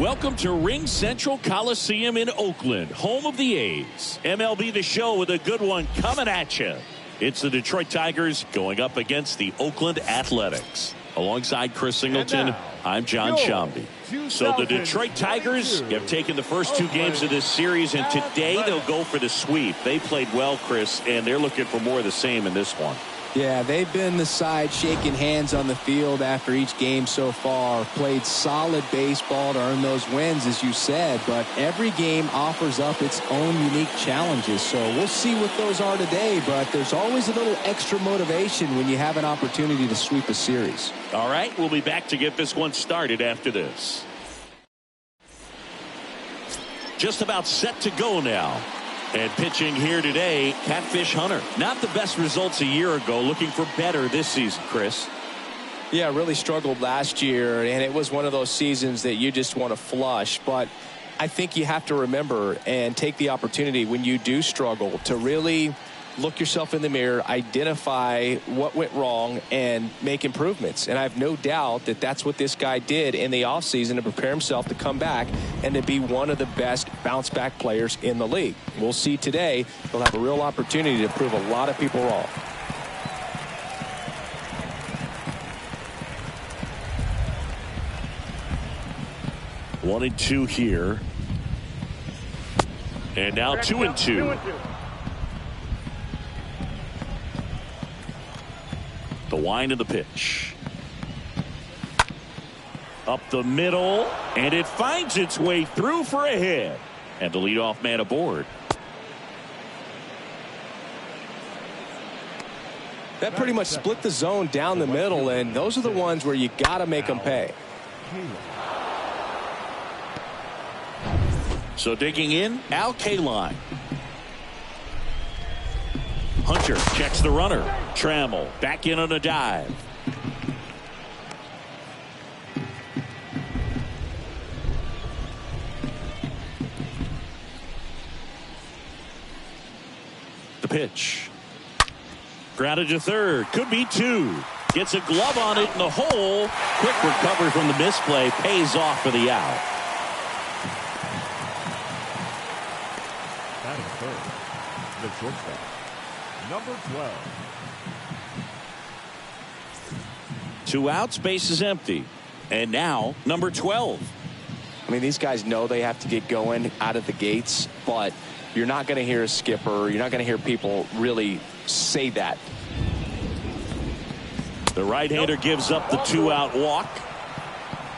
Welcome to Ring Central Coliseum in Oakland, home of the A's. MLB The Show with a good one coming at you. It's the Detroit Tigers going up against the Oakland Athletics. Alongside Chris Singleton, I'm John Shambi. So the Detroit Tigers have taken the first two games of this series, and today they'll go for the sweep. They played well, Chris, and they're looking for more of the same in this one. Yeah, they've been the side shaking hands on the field after each game so far. Played solid baseball to earn those wins, as you said, but every game offers up its own unique challenges. So we'll see what those are today, but there's always a little extra motivation when you have an opportunity to sweep a series. All right, we'll be back to get this one started after this. Just about set to go now. And pitching here today, Catfish Hunter. Not the best results a year ago. Looking for better this season, Chris. Yeah, really struggled last year, and it was one of those seasons that you just want to flush. But I think you have to remember and take the opportunity when you do struggle to really look yourself in the mirror, identify what went wrong, and make improvements. And I have no doubt that that's what this guy did in the offseason to prepare himself to come back and to be one of the best bounce-back players in the league. We'll see today. He'll have a real opportunity to prove a lot of people wrong. One and two here. And now 2-2. The wind of the pitch. Up the middle, and it finds its way through for a hit. And the leadoff man aboard. That pretty much split the zone down the middle, and those are the ones where you got to make them pay. So digging in, Al Kaline. Hunter checks the runner. Trammell back in on a dive. The pitch. Grounded to third. Could be two. Gets a glove on it in the hole. Quick recovery from the misplay. Pays off for the out. Batting third, the shortstop, number 12. 2 outs, base is empty. And now number 12. I mean, these guys know they have to get going out of the gates, but you're not going to hear a skipper. You're not going to hear people really say that. The right-hander gives up the 2-out walk.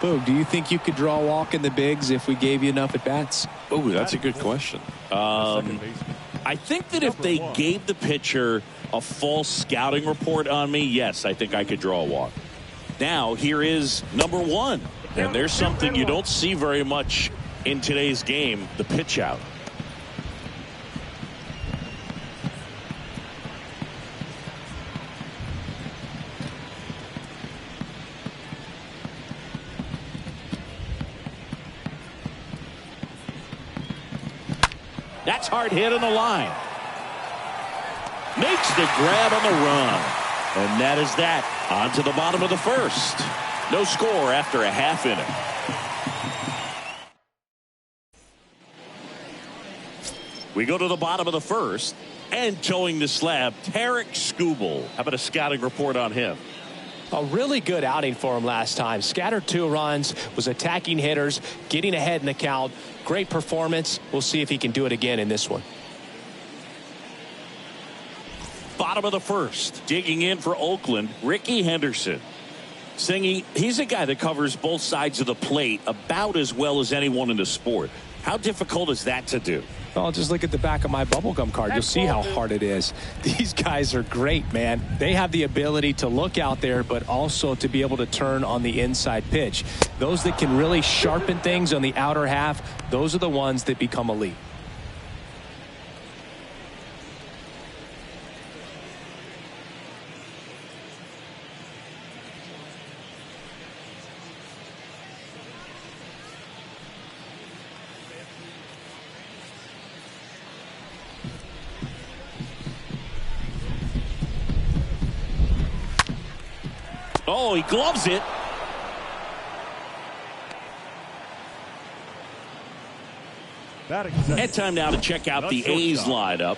Boog, do you think you could draw a walk in the bigs if we gave you enough at-bats? Oh, that's a good question. I think that if they gave the pitcher a false scouting report on me, yes, I think I could draw a walk. Now, here is number 1. And there's something you don't see very much in today's game, the pitch out. That's hard hit on the line. Makes the grab on the run. And that is that. On to the bottom of the first. No score after a half inning. We go to the bottom of the first. And towing the slab, Tarek Skubal. How about a scouting report on him? A really good outing for him last time. Scattered 2 runs, was attacking hitters, getting ahead in the count. Great performance. We'll see if he can do it again in this one. Bottom of the first. Digging in for Oakland, Ricky Henderson. Singy, he's a guy that covers both sides of the plate about as well as anyone in the sport. How difficult is that to do? Well, just look at the back of my bubblegum card. You'll see how hard it is. These guys are great, man. They have the ability to look out there, but also to be able to turn on the inside pitch. Those that can really sharpen things on the outer half, those are the ones that become elite. Oh, he gloves it. Batting second. And time now to check out the A's lineup.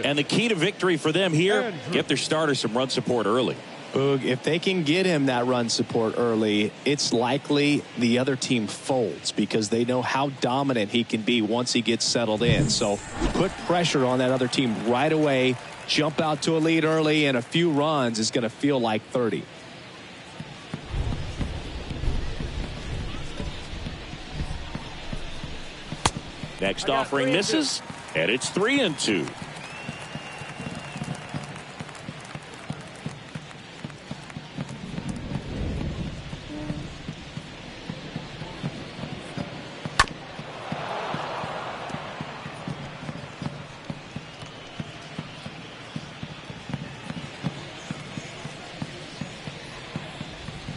And the key to victory for them here, get their starter some run support early. Boog, if they can get him that run support early, it's likely the other team folds because they know how dominant he can be once he gets settled in. So put pressure on that other team right away, jump out to a lead early, and a few runs is going to feel like 30. Next offering misses, and it's 3-2.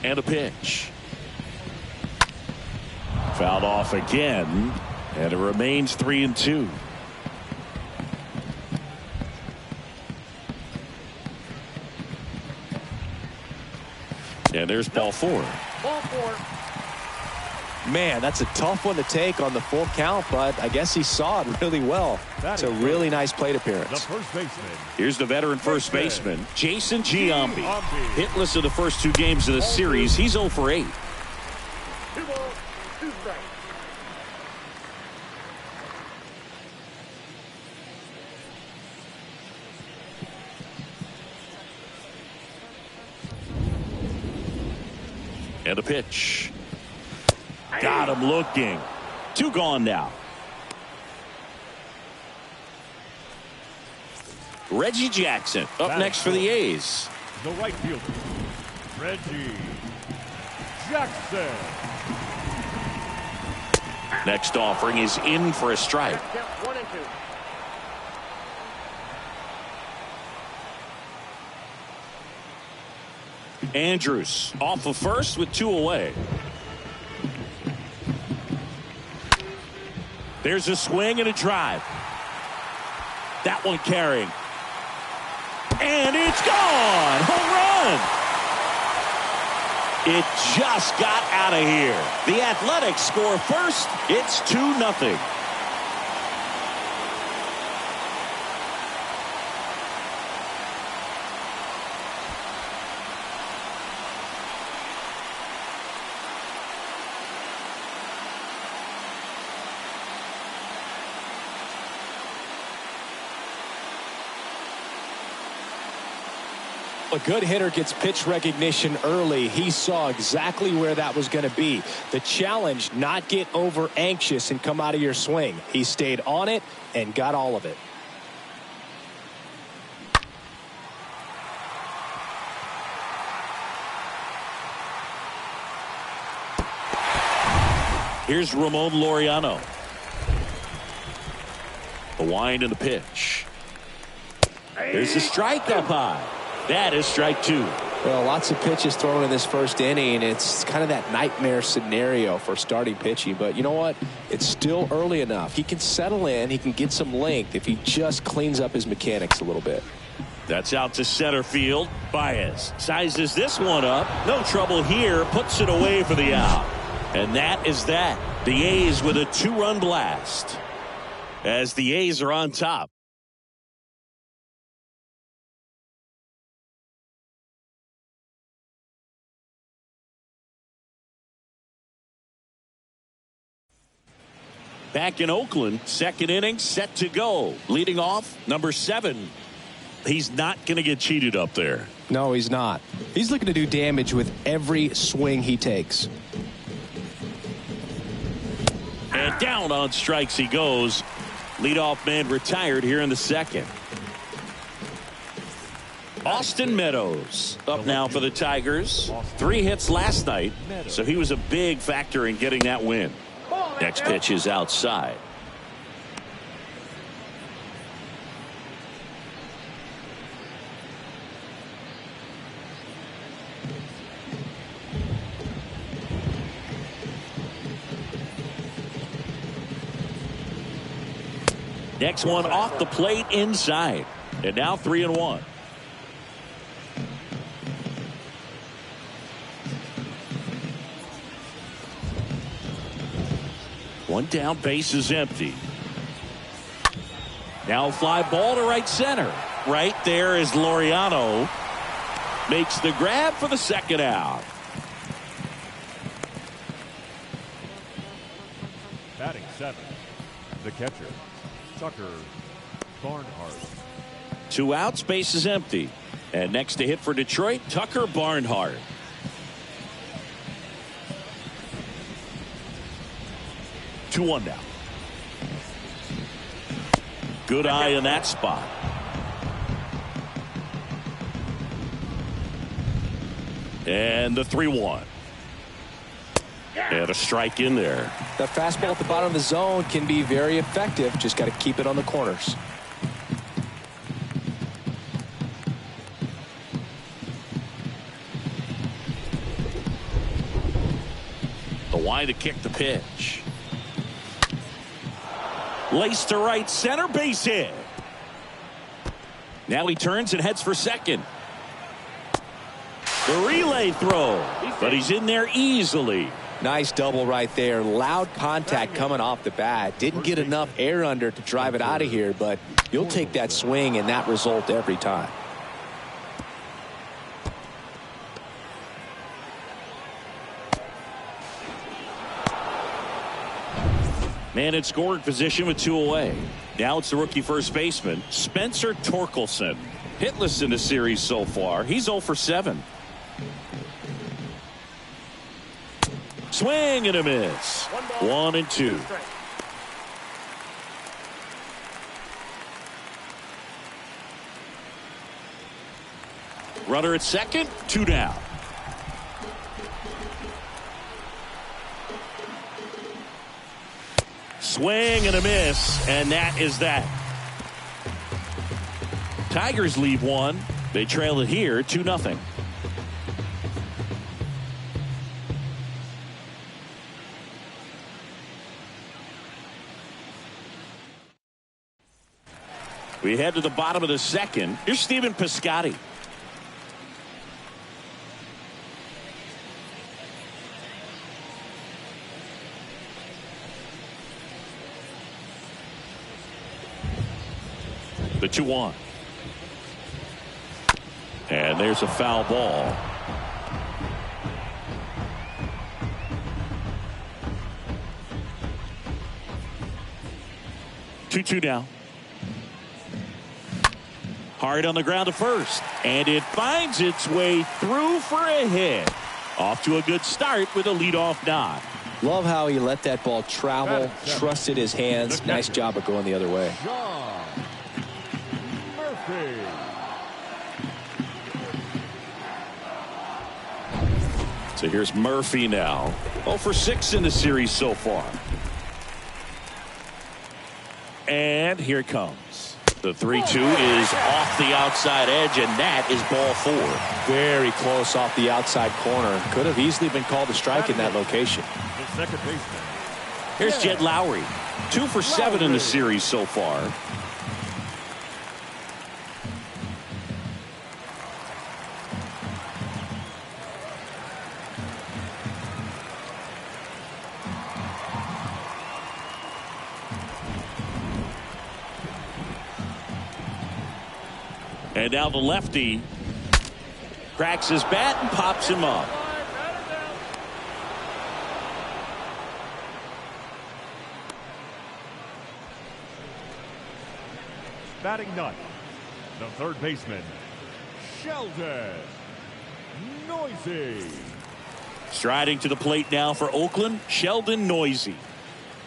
And a pitch. Fouled off again, and it remains 3-2. And there's ball four. Man, that's a tough one to take on the full count, but I guess he saw it really well. It's a really nice plate appearance. The first baseman. Here's the veteran first baseman, Jason Giambi. Hitless in the first 2 games of the series. He's 0 for 8. 2 balls, 2 strikes. And a pitch. Got him looking. 2 gone now. Reggie Jackson up next for the A's. The right fielder, Reggie Jackson. Next offering is in for a strike. Count 1 and 2. Andrews off of first with 2 away. There's a swing and a drive. That one carrying. And it's gone. Home run. It just got out of here. The Athletics score first. It's 2-0. A good hitter gets pitch recognition early. He saw exactly where that was going to be. The challenge, not get over anxious and come out of your swing. He stayed on it and got all of it. Here's Ramon Laureano. The wind and the pitch. There's a strike up high. That is strike 2. Well, lots of pitches thrown in this first inning. It's kind of that nightmare scenario for starting pitching. But you know what? It's still early enough. He can settle in. He can get some length if he just cleans up his mechanics a little bit. That's out to center field. Baez sizes this one up. No trouble here. Puts it away for the out. And that is that. The A's with a 2-run blast. As the A's are on top. Back in Oakland, second inning set to go. Leading off, number 7. He's not going to get cheated up there. No, he's not. He's looking to do damage with every swing he takes. And down on strikes he goes. Leadoff man retired here in the second. Austin Meadows up now for the Tigers. 3 hits last night, so he was a big factor in getting that win. Next pitch is outside. Next one off the plate inside. And now 3-1. One down, base is empty. Now fly ball to right center. Right there is Laureano. Makes the grab for the second out. Batting 7, the catcher, Tucker Barnhart. 2 outs, base is empty. And next to hit for Detroit, Tucker Barnhart. Two one now. Good eye in that spot. And the 3-1. And a strike in there. The fastball at the bottom of the zone can be very effective. Just got to keep it on the corners. The line to kick the pitch. Laced to right center, base hit. Now he turns and heads for second. The relay throw, but he's in there easily. Nice double right there. Loud contact coming off the bat. Didn't get enough air under to drive it out of here, but you'll take that swing and that result every time. Man in scoring position with 2 away. Now it's the rookie first baseman, Spencer Torkelson. Hitless in the series so far. He's 0 for 7. Swing and a miss. 1-2. Runner at second, 2 down. Swing and a miss, and that is that. Tigers leave 1. They trail it here 2-0. We head to the bottom of the second. Here's Stephen Piscotty. The 2-1. And there's a foul ball. Two now. Hard on the ground to first, and it finds its way through for a hit. Off to a good start with a leadoff nod. Love how he let that ball travel, trusted his hands. Nice job of going the other way. John Murphy. So here's Murphy now. 0 for 6 in the series so far. And here it comes. The 3-2 is off the outside edge, and that is ball 4. Very close off the outside corner. Could have easily been called a strike in that location. The second baseman. Here's Jed Lowry. 2 for 7 in the series so far. And now the lefty cracks his bat and pops him up. Batting ninth, the third baseman, Sheldon Noisy. Striding to the plate now for Oakland, Sheldon Noisy.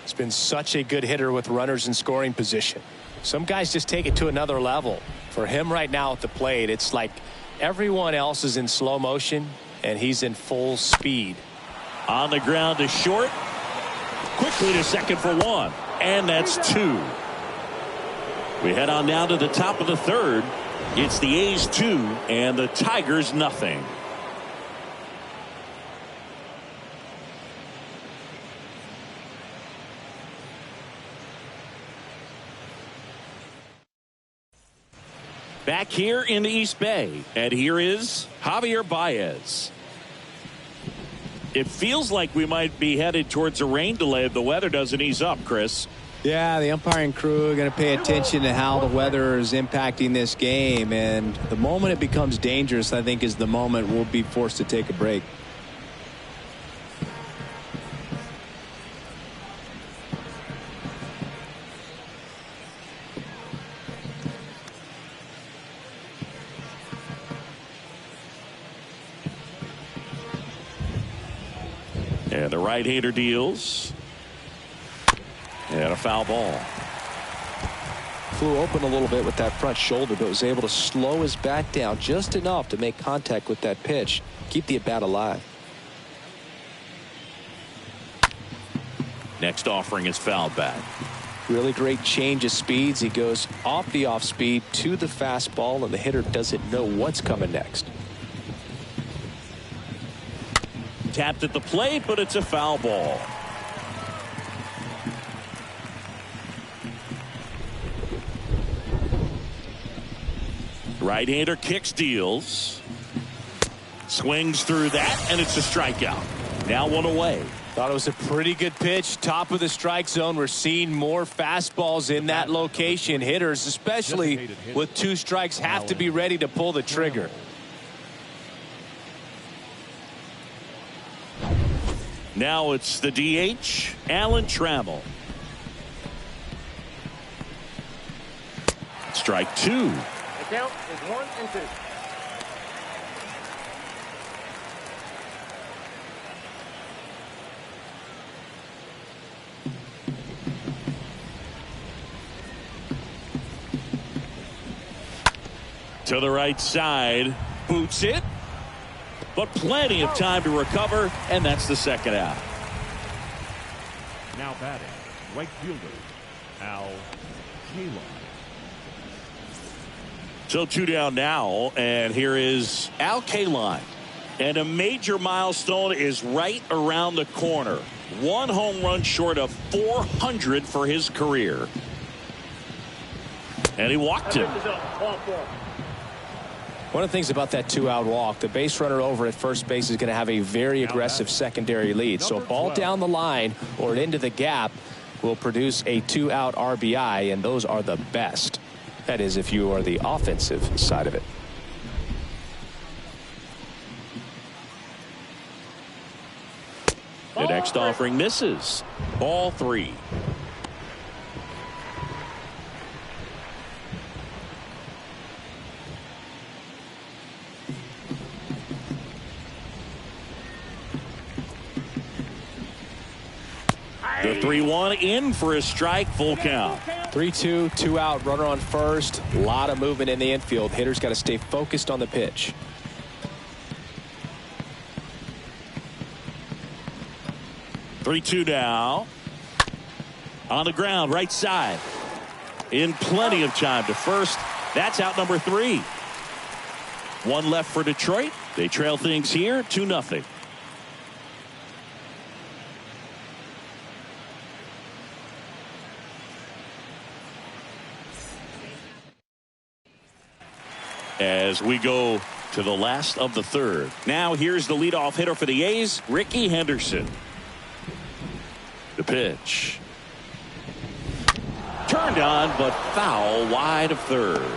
It's been such a good hitter with runners in scoring position. Some guys just take it to another level. For him right now at the plate, it's like everyone else is in slow motion and he's in full speed. On the ground to short. Quickly to second for 1. And that's 2. We head on down to the top of the third. It's the A's 2 and the Tigers nothing. Back here in the East Bay, and here is Javier Baez. It feels like we might be headed towards a rain delay if the weather doesn't ease up, Chris. Yeah, the umpiring crew are going to pay attention to how the weather is impacting this game. And the moment it becomes dangerous, I think, is the moment we'll be forced to take a break. And the right-hander deals. And a foul ball. Flew open a little bit with that front shoulder, but was able to slow his bat down just enough to make contact with that pitch. Keep the at-bat alive. Next offering is fouled back. Really great change of speeds. He goes off the off speed to the fastball, and the hitter doesn't know what's coming next. Tapped at the plate, but it's a foul ball. Right-hander kicks, deals. Swings through that, and it's a strikeout. Now one away. Thought it was a pretty good pitch. Top of the strike zone. We're seeing more fastballs in that location. Hitters, especially with 2 strikes, have to be ready to pull the trigger. Now it's the DH, Alan Trammell. Strike 2. The count is 1-2. To the right side, boots it, but plenty of time to recover, and that's the second out. Now batting, right fielder, Al Kaline. So 2 down now, and here is Al Kaline. And a major milestone is right around the corner. 1 home run short of 400 for his career. And he walked him. One of the things about that 2-out walk, the base runner over at first base is going to have a very aggressive secondary lead. So a ball down the line or into the gap will produce a 2-out RBI, and those are the best. That is, if you are the offensive side of it. The next offering misses. Ball 3. The 3-1 in for a strike, full count. 3-2, 2-out, runner on first. A lot of movement in the infield. Hitters got to stay focused on the pitch. Three-two now. On the ground, right side. In plenty of time to first. That's out number 3. 1 left for Detroit. They trail things here 2-0. As we go to the last of the 3rd. Now here's the leadoff hitter for the A's, Ricky Henderson. The pitch. Turned on, but foul wide of 3rd.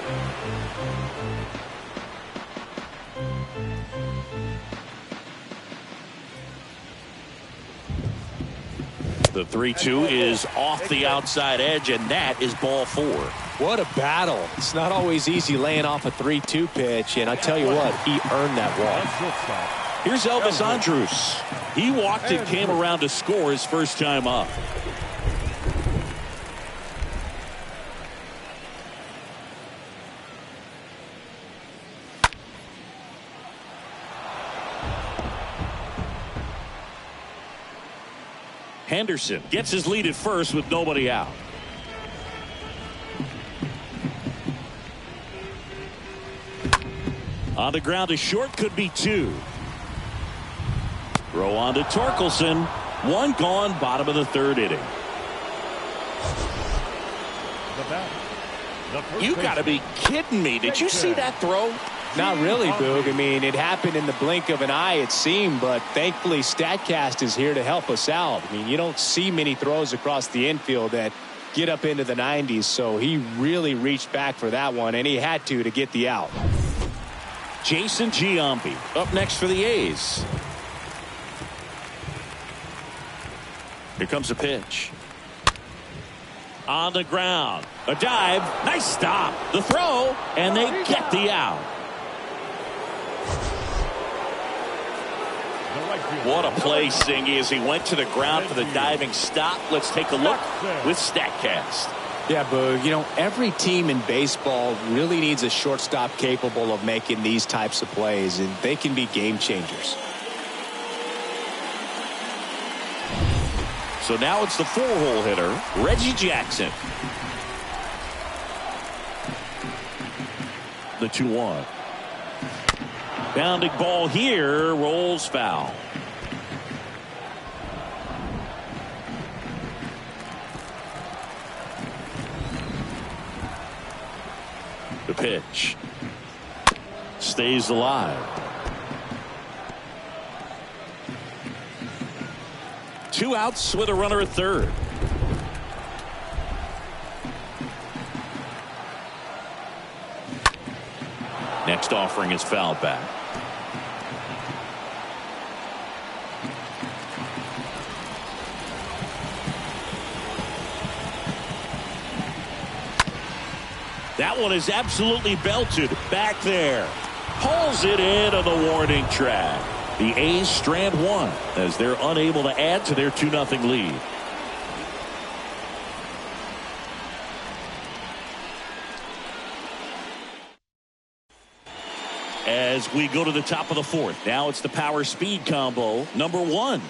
The 3-2 is off the outside edge, and that is ball 4. What a battle. It's not always easy laying off a 3-2 pitch, and I tell you what, he earned that walk. Here's Elvis Andrus. He walked and came around to score his first time up. Henderson gets his lead at first with nobody out. On the ground to short, could be 2. Throw on to Torkelson. 1 gone, bottom of the 3rd inning. The bat, the first You got to be kidding me. Did you see that throw? Not really, Boog. I mean, it happened in the blink of an eye, it seemed, but thankfully StatCast is here to help us out. I mean, you don't see many throws across the infield that get up into the 90s, so he really reached back for that one, and he had to get the out. Jason Giambi up next for the A's. Here comes a pitch. On the ground. A dive. Nice stop. The throw. And they get the out. What a play, Singy, as he went to the ground for the diving stop. Let's take a look with StatCast. Yeah, Boog, you know, every team in baseball really needs a shortstop capable of making these types of plays, and they can be game changers. So now it's the 4-hole hitter, Reggie Jackson. The 2-1. Bounding ball here, rolls foul. The pitch. Stays alive. 2 outs with a runner at third. Next offering is fouled back. That one is absolutely belted back there. Pulls it in on the warning track. The A's strand one as they're unable to add to their 2-0 lead. As we go to the top of the 4th, now it's the power speed combo number 1.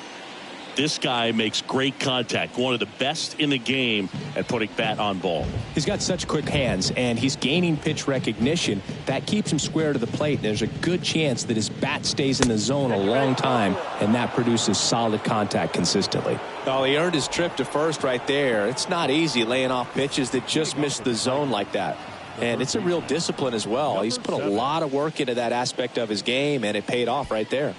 This guy makes great contact, one of the best in the game at putting bat on ball. He's got such quick hands, and he's gaining pitch recognition. That keeps him square to the plate. There's a good chance that his bat stays in the zone a long time, and that produces solid contact consistently. Well, he earned his trip to first right there. It's not easy laying off pitches that just miss the zone like that. And it's a real discipline as well. He's put a lot of work into that aspect of his game, and it paid off right there.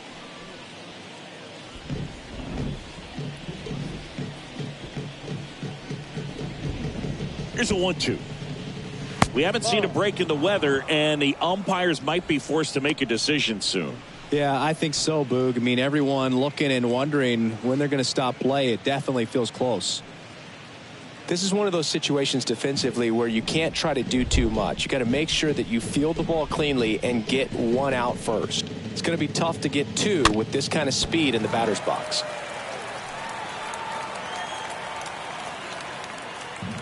Here's a 1-2. We haven't seen a break in the weather, and the umpires might be forced to make a decision soon. Yeah, I think so, Boog. I mean, everyone looking and wondering when they're going to stop play. It definitely feels close. This is one of those situations defensively where you can't try to do too much. You got to make sure that you field the ball cleanly and get 1 out first. It's going to be tough to get 2 with this kind of speed in the batter's box.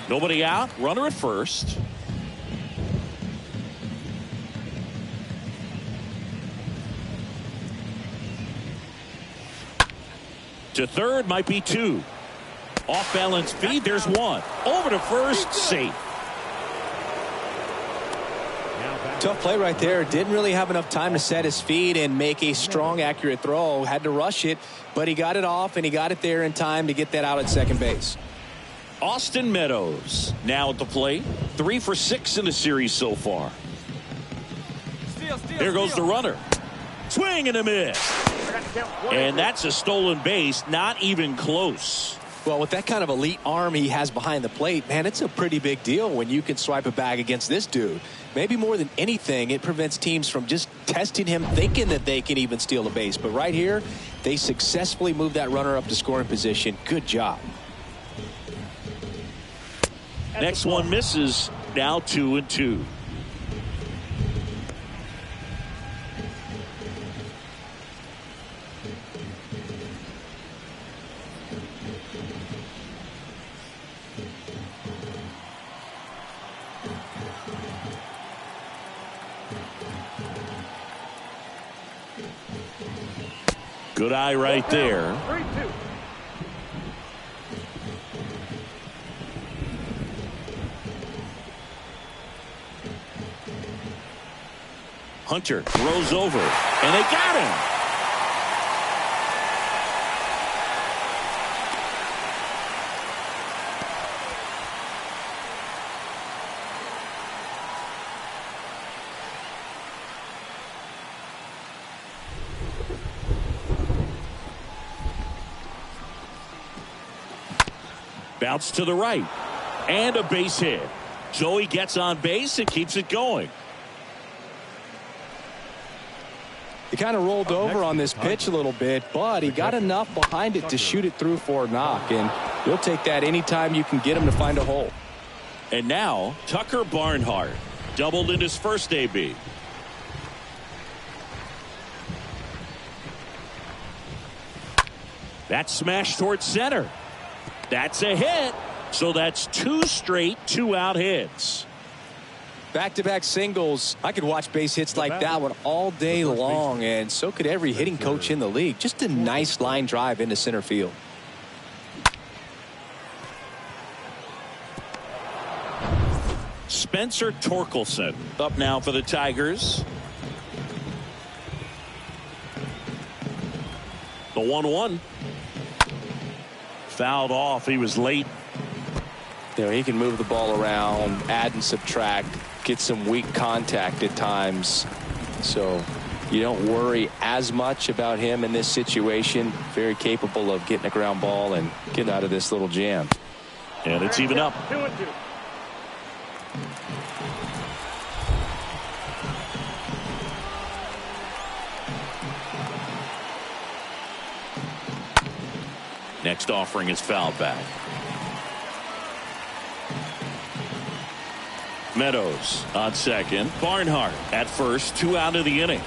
Nobody out, runner at first. To third might be 2. Off balance feed, there's 1. Over to first, safe. Tough play right there. Didn't really have enough time to set his feet and make a strong, accurate throw. Had to rush it, but he got it off, and he got it there in time to get that out at second base. Austin Meadows now at the plate. 3 for 6 in the series so far. There goes the runner. Swing and a miss. And that's a stolen base. Not even close. Well, with that kind of elite arm he has behind the plate, man, it's a pretty big deal when you can swipe a bag against this dude. Maybe more than anything, it prevents teams from just testing him, thinking that they can even steal a base. But right here, they successfully moved that runner up to scoring position. Good job. Next one misses. Now 2-2. Good eye right there. 3-2. Hunter throws over, and they got him. Bounce to the right. And a base hit. So he gets on base and keeps it going. He kind of rolled over on this pitch a little bit, but he got enough behind it to shoot it through for a knock, and you'll take that anytime you can get him to find a hole. And now Tucker Barnhart doubled in his first AB. That's smashed towards center. That's a hit. So that's 2 straight 2-out hits. Back-to-back singles. I could watch base hits like that one all day long, and so could every hitting coach in the league. Just a nice line drive into center field. Spencer Torkelson up now for the Tigers. The 1-1. Fouled off. He was late. There, he can move the ball around, add and subtract, get some weak contact at times. So you don't worry as much about him in this situation. Very capable of getting a ground ball and getting out of this little jam. And it's even up. 2-2. Next offering is fouled back. Meadows on second. Barnhart at first. 2 out of the inning.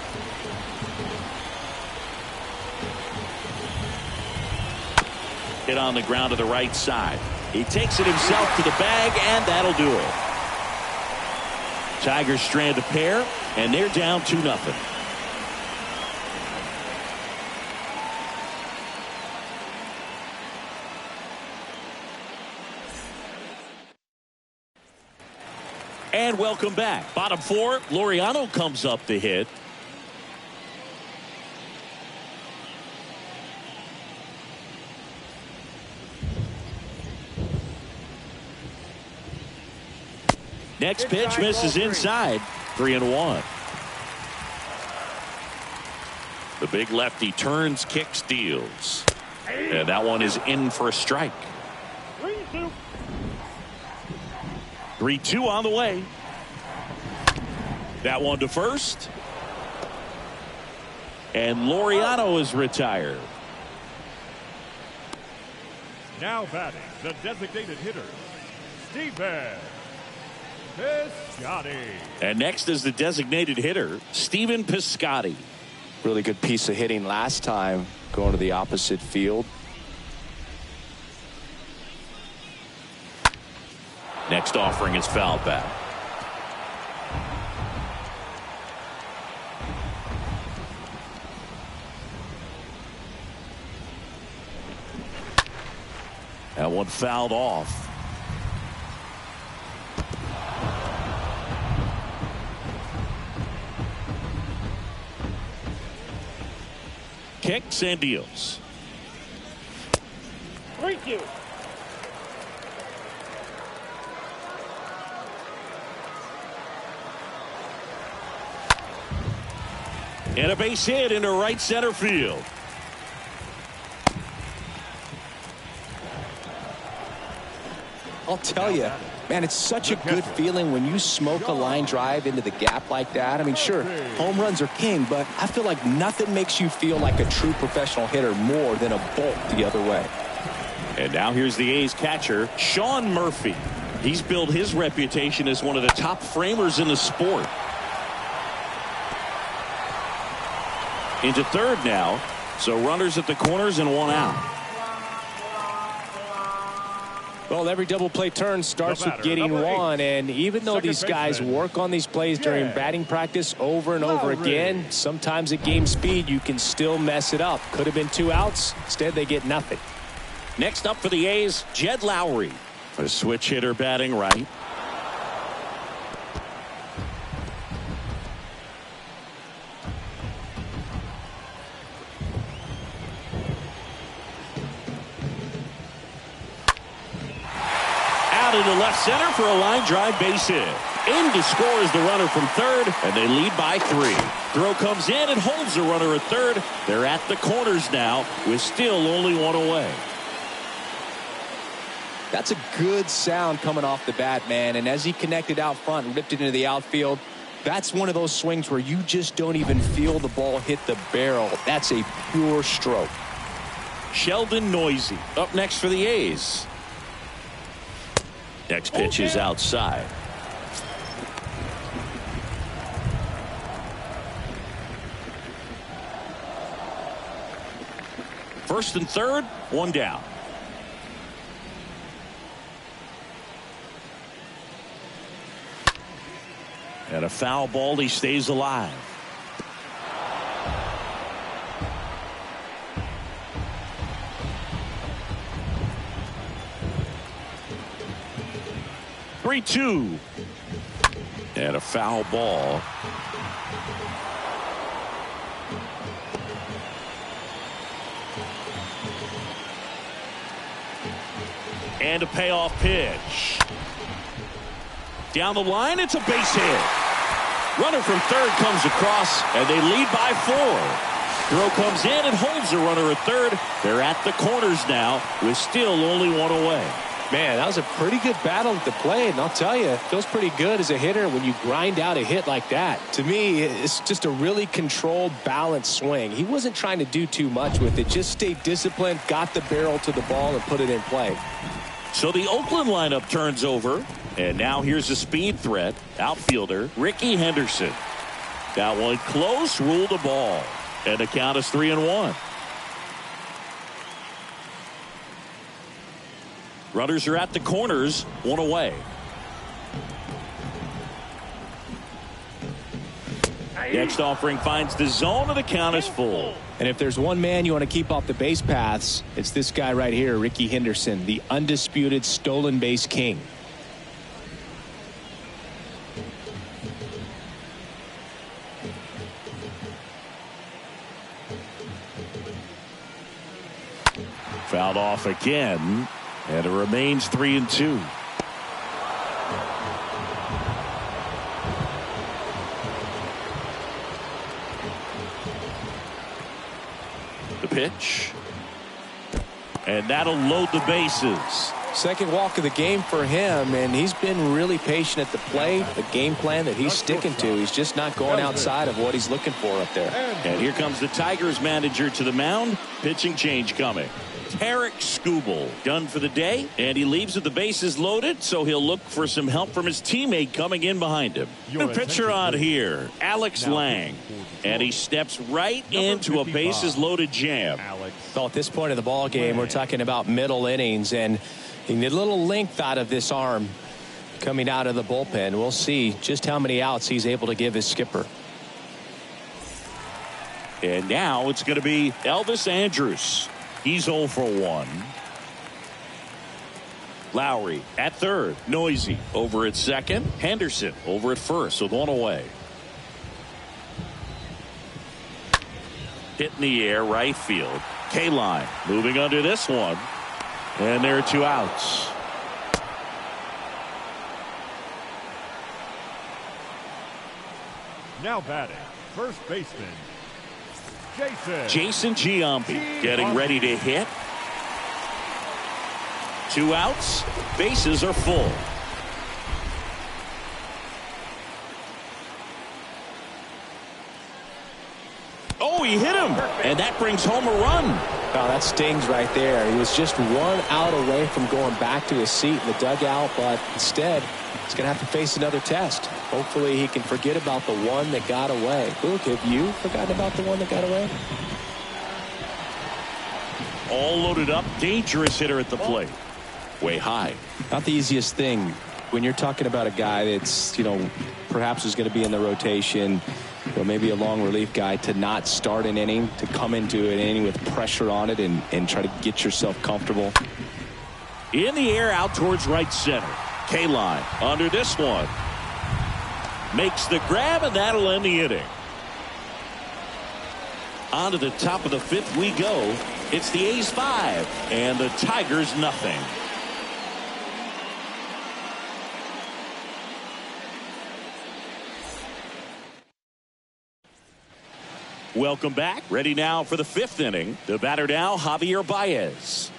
Hit on the ground to the right side. He takes it himself to the bag, and that'll do it. Tigers strand a pair, and they're down 2-0. And welcome back. Bottom 4, Laureano comes up to hit. Next pitch misses inside. 3-1. The big lefty turns, kicks, deals. And that one is in for a strike. 3-2. 3-2 on the way. That one to first. And Laureano is retired. Now batting, the designated hitter, Steven Piscotty. And next is the designated hitter, Steven Piscotty. Really good piece of hitting last time, going to the opposite field. Next offering is fouled back. That one fouled off. Kicks and deals. 3-2. And a base hit into right center field. I'll tell you, man, it's such a good feeling when you smoke a line drive into the gap like that. I mean, sure, home runs are king, but I feel like nothing makes you feel like a true professional hitter more than a bolt the other way. And now here's the A's catcher, Sean Murphy. He's built his reputation as one of the top framers in the sport. Into third now, so runners at the corners and 1 out. Well, every double play turn starts with getting one, and even though these guys work on these plays during batting practice over and over again, sometimes at game speed you can still mess it up. Could have been 2 outs. Instead, they get nothing. Next up for the A's, Jed Lowry. A switch hitter batting right. Out into left center for a line drive base hit. In to score is the runner from third, and they lead by 3. Throw comes in and holds the runner at third. They're at the corners now with still only 1 away. That's a good sound coming off the bat, man. And as he connected out front and ripped it into the outfield, that's one of those swings where you just don't even feel the ball hit the barrel. That's a pure stroke. Sheldon Noisy up next for the A's. Next pitch is outside. First and third, one down. And a foul ball, he stays alive. Three-two. And a foul ball. And a payoff pitch. Down the line, it's a base hit. Runner from third comes across, and they lead by 4. Throw comes in and holds the runner at third. They're at the corners now with still only one away. Man, that was a pretty good battle at the plate, and I'll tell you, it feels pretty good as a hitter when you grind out a hit like that. To me, it's just a really controlled, balanced swing. He wasn't trying to do too much with it. Just stayed disciplined, got the barrel to the ball, and put it in play. So the Oakland lineup turns over, and now here's a speed threat. Outfielder Ricky Henderson. That one close, ruled a ball, and the count is 3-1. Runners are at the corners, one away. Next offering finds the zone, and the count is full. And if there's one man you want to keep off the base paths, it's this guy right here, Ricky Henderson, the undisputed stolen base king. Fouled off again, and it remains 3-2. The pitch, and that'll load the bases. Second walk of the game for him, and he's been really patient at the plate. The game plan that he's sticking to, he's just not going outside of what he's looking for up there. And here comes the Tigers manager to the mound. Pitching change coming. Tarek Skubal done for the day, and he leaves with the bases loaded, so he'll look for some help from his teammate coming in behind him. The pitcher on here, Alex Lang, and he steps right into a bases loaded jam. Well, at this point of the ball game, we're talking about middle innings, and you need a little length out of this arm coming out of the bullpen. We'll see just how many outs he's able to give his skipper. And now it's going to be Elvis Andrus. He's 0 for 1. Lowry at third. Noisy over at second. Henderson over at first with one away. Hit in the air, right field. K-line moving under this one. And there are 2 outs. Now batting, first baseman, Jason Giambi getting ready to hit. 2 outs. Bases are full. Oh, he hit him, and that brings home a run. Wow, that stings right there. He was just 1 out away from going back to his seat in the dugout, but instead he's going to have to face another test. Hopefully he can forget about the one that got away. Luke, have you forgotten about the one that got away? All loaded up. Dangerous hitter at the plate. Way high. Not the easiest thing when you're talking about a guy that's, perhaps is going to be in the rotation, maybe a long relief guy, to not start an inning, to come into an inning with pressure on it and try to get yourself comfortable. In the air out towards right center. K-line under this one. Makes the grab, and that'll end the inning. On to the top of the 5th we go. It's the A's 5 and the Tigers nothing. Welcome back. Ready now for the 5th inning. The batter now, Javier Baez.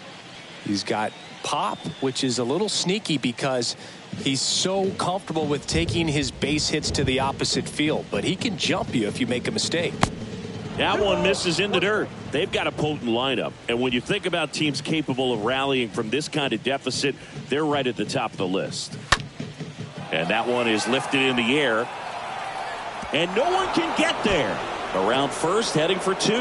He's got pop, which is a little sneaky because he's so comfortable with taking his base hits to the opposite field. But he can jump you if you make a mistake. That one misses in the dirt. They've got a potent lineup. And when you think about teams capable of rallying from this kind of deficit, they're right at the top of the list. And that one is lifted in the air. And no one can get there. Around first, heading for 2.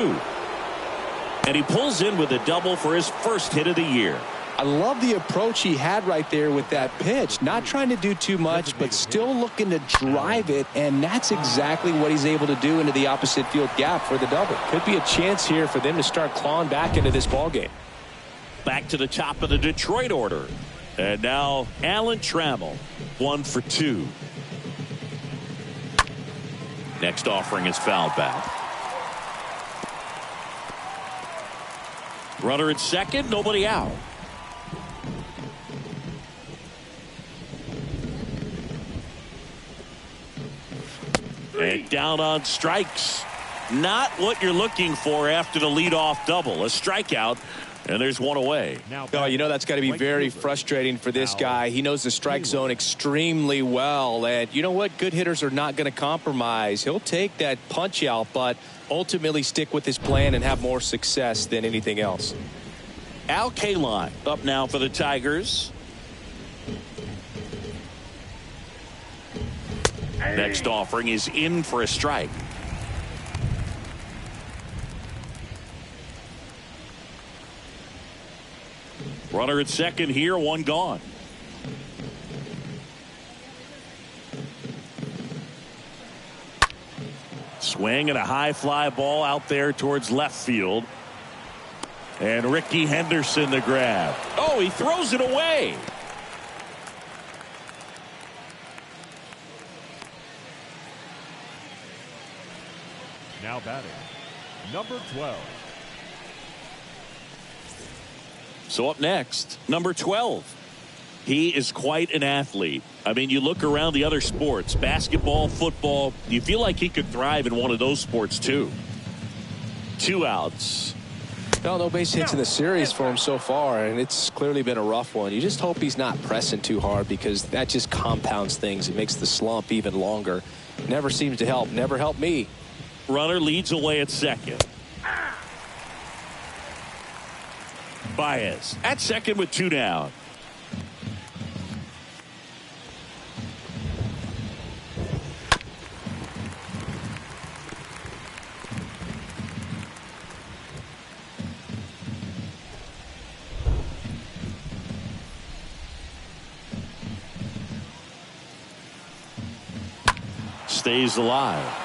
And he pulls in with a double for his first hit of the year. I love the approach he had right there with that pitch. Not trying to do too much, but still looking to drive it, and that's exactly what he's able to do into the opposite field gap for the double. Could be a chance here for them to start clawing back into this ballgame. Back to the top of the Detroit order. And now Alan Trammell, 1 for 2. Next offering is fouled back. Runner at second, nobody out. And down on strikes. Not what you're looking for after the leadoff double. A strikeout, and there's one away. Oh, you know that's got to be very frustrating for this guy. He knows the strike zone extremely well. And you know what? Good hitters are not going to compromise. He'll take that punch out, but ultimately stick with his plan and have more success than anything else. Al Kaline up now for the Tigers. Next offering is in for a strike. Runner at second here, one gone. Swing and a high fly ball out there towards left field. And Ricky Henderson the grab. Oh, he throws it away. Now batting, number 12. So up next, number 12. He is quite an athlete. I mean, you look around the other sports, basketball, football, you feel like he could thrive in one of those sports too. 2 outs. No base hits in the series for him so far, and it's clearly been a rough one. You just hope he's not pressing too hard because that just compounds things. It makes the slump even longer. Never seems to help. Never helped me. Runner leads away at second. Baez at second with 2 down. Stays alive.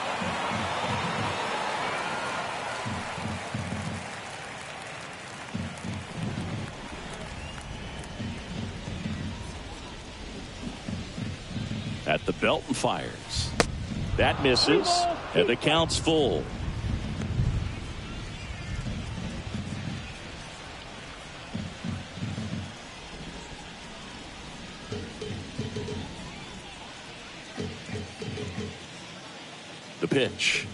At the belt and fires. That misses, and the count's full. The pitch.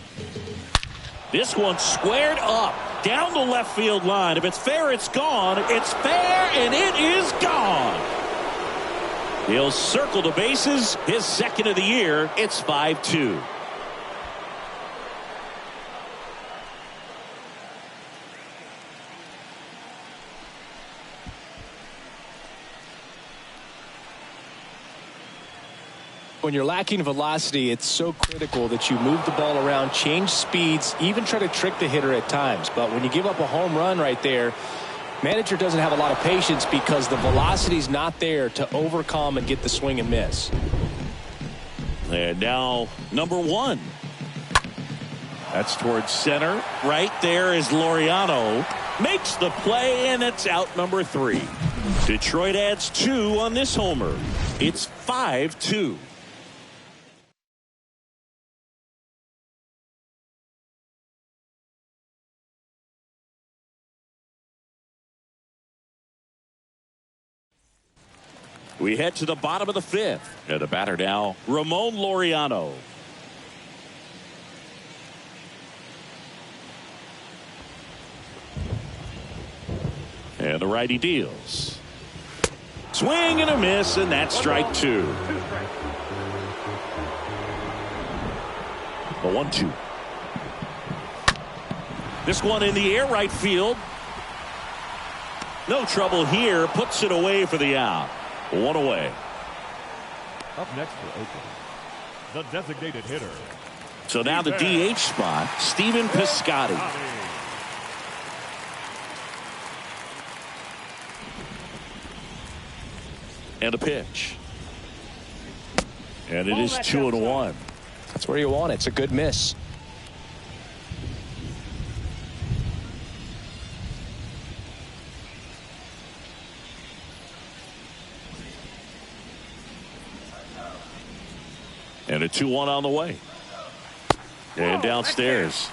This one squared up down the left field line. If it's fair, it's gone. It's fair, and it is gone. He'll circle the bases. His second of the year. It's 5-2. When you're lacking velocity, it's so critical that you move the ball around, change speeds, even try to trick the hitter at times. But when you give up a home run right there, manager doesn't have a lot of patience because the velocity's not there to overcome and get the swing and miss. And now number 1. That's towards center. Right there is Laureano. Makes the play, and it's out number 3. Detroit adds 2 on this homer. It's 5-2. We head to the bottom of the 5th. And the batter now, Ramon Laureano. And the righty deals. Swing and a miss, and that's strike two. The 1-2. This one in the air, right field. No trouble here. Puts it away for the out. One away. Up next for Oakland, the designated hitter. So now the DH spot, Stephen Piscotty. And a pitch. And it is 2-1. That's where you want it. It's a good miss. And a 2-1 on the way. And downstairs.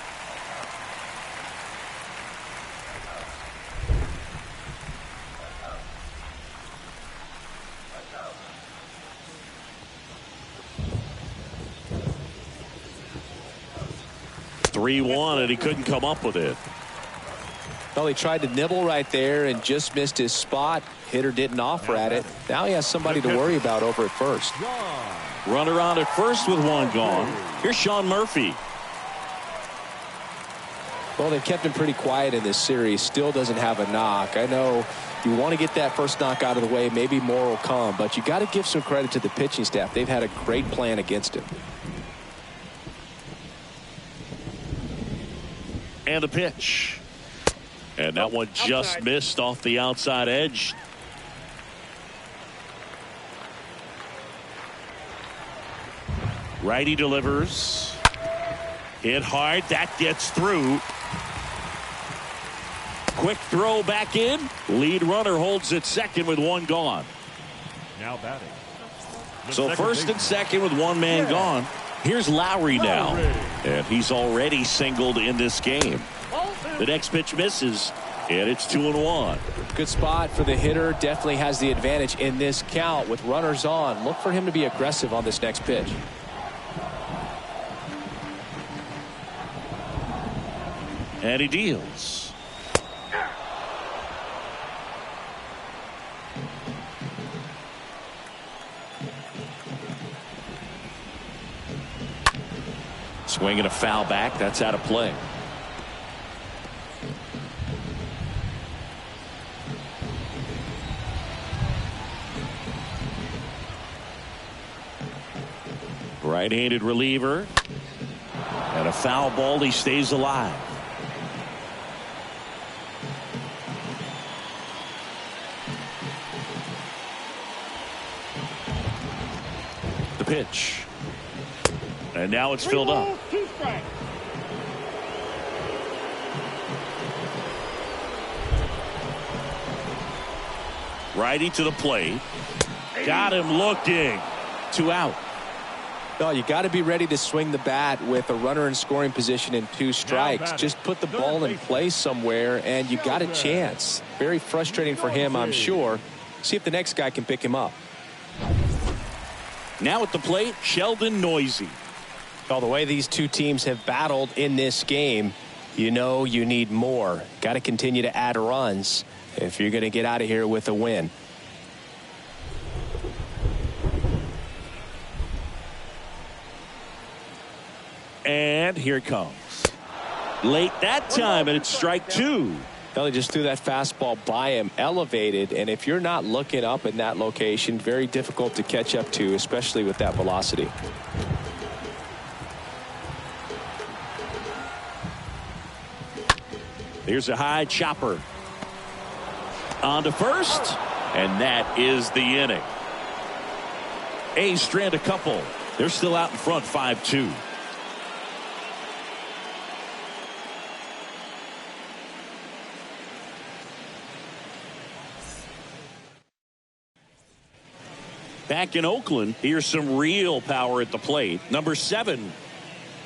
And he couldn't come up with it. Well, he tried to nibble right there and just missed his spot. Hitter didn't offer at it. Now he has somebody to worry about over at first. Runner on at first with one gone. Here's Sean Murphy. Well, they've kept him pretty quiet in this series. Still doesn't have a knock. I know you want to get that first knock out of the way. Maybe more will come, but you got to give some credit to the pitching staff. They've had a great plan against him. And a pitch. And that one just missed off the outside edge. Righty delivers. Hit hard. That gets through. Quick throw back in. Lead runner holds at second with one gone. Now batting. So first and second with one man gone. Here's Lowry now. And he's already singled in this game. The next pitch misses. And it's 2-1. Good spot for the hitter. Definitely has the advantage in this count with runners on. Look for him to be aggressive on this next pitch. And he deals. Swinging a foul back. That's out of play. Right-handed reliever. And a foul ball. He stays alive. The pitch. And now it's filled up. Righty to the plate. Got him looking. 2 out. No, you got to be ready to swing the bat with a runner in scoring position and 2 strikes. Just put the ball in place somewhere and you got a chance. Very frustrating for him, I'm sure. See if the next guy can pick him up. Now at the plate, Sheldon Noisy. Well, the way these two teams have battled in this game, you know you need more. Got to continue to add runs if you're going to get out of here with a win. And here it comes. Late that time, and it's strike 2. Well, he just threw that fastball by him, elevated, and if you're not looking up in that location, very difficult to catch up to, especially with that velocity. Here's a high chopper. On to first, and that is the inning. A's strand a couple. They're still out in front 5-2. Back in Oakland, here's some real power at the plate. Number 7.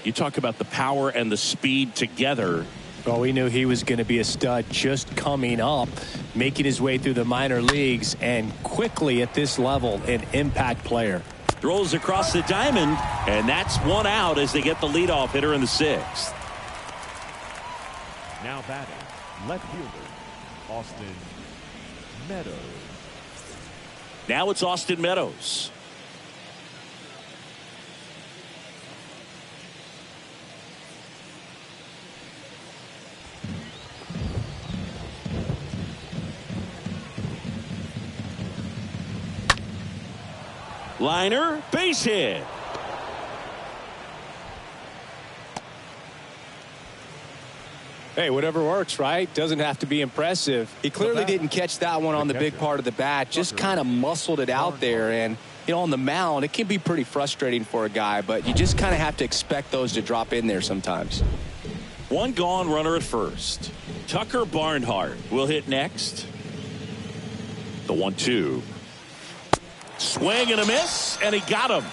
You talk about the power and the speed together. Well, we knew he was going to be a stud just coming up, making his way through the minor leagues, and quickly at this level, an impact player. Throws across the diamond, and that's 1 out as they get the leadoff hitter in the 6th. Now batting, left fielder, Austin Meadows. Now it's Austin Meadows. Liner, base hit. Hey, whatever works, right? Doesn't have to be impressive. He clearly didn't catch that one on the big part of the bat. Just kind of muscled it out there. And, you know, on the mound, it can be pretty frustrating for a guy, but you just kind of have to expect those to drop in there sometimes. One gone, runner at first. Tucker Barnhart will hit next. The 1-2. Swing and a miss, and he got him.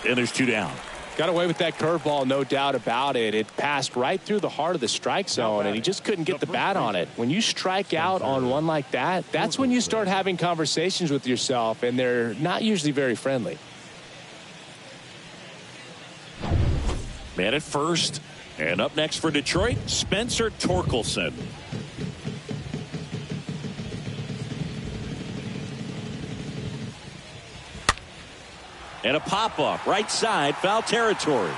And there's 2 down. Got away with that curveball, no doubt about it. It passed right through the heart of the strike zone, and he just couldn't get the bat on it. When you strike out on one like that, that's when you start having conversations with yourself, and they're not usually very friendly. Man at first, and up next for Detroit, Spencer Torkelson. And a pop-up, right side, foul territory.